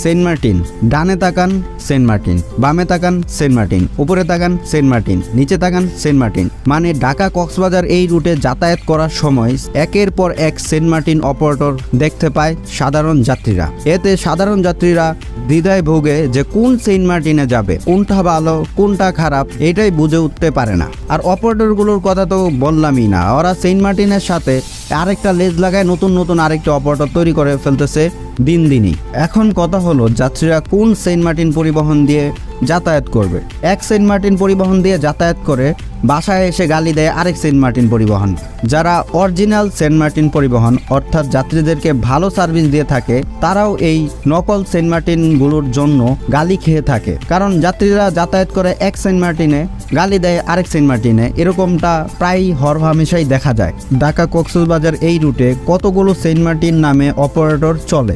Saint Martin, ডানে তাকান Saint Martin, বামে তাকান সেন্ট মার্টিন, উপরে তাকান সেন্ট মার্টিন, নিচে তাকান সেন্ট মার্টিন। মানে ঢাকা কক্সবাজার এই রুটে যাতায়াত করার সময় একের পর এক সেন্ট মার্টিন অপারেটর দেখতে পায় সাধারণ যাত্রীরা। এতে সাধারণ যাত্রীরা দ্বিধায় ভোগে যে কোন সেন্ট মার্টিনে যাবে, কোনটা ভালো কোনটা খারাপ এটাই বুঝে উঠতে পারে না। আর অপারেটরগুলোর কথা তো বললামই না, ওরা সেন্ট মার্টিনের সাথে আরেকটা লেজ লাগায় নতুন নতুন আরেকটা অপারেটর তৈরি করে ফেলতেছে দিন দিনই। এখন কথা হলো যাত্রীরা কোন সেন্ট মার্টিন পরিবহন দিয়ে যাতায়াত করবে। এক সেন্ট মার্টিন পরিবহন দিয়ে যাতায়াত করে বাসায় এসে গালি দেয় আরেক সেন্ট মার্টিন পরিবহন। যারা অরিজিনাল সেন্ট মার্টিন পরিবহন অর্থাৎ যাত্রীদেরকে ভালো সার্ভিস দিয়ে থাকে, তারাও এই নকল সেন্ট মার্টিনগুলোর জন্য গালি খেয়ে থাকে। কারণ যাত্রীরা যাতায়াত করে এক সেন্ট মার্টিনে, গালি দেয় আরেক সেন্ট মার্টিনে, এরকমটা প্রায় হরহামেশাই দেখা যায়। ঢাকা কক্সবাজার এই রুটে কতগুলো সেন্ট মার্টিন নামে অপারেটর চলে।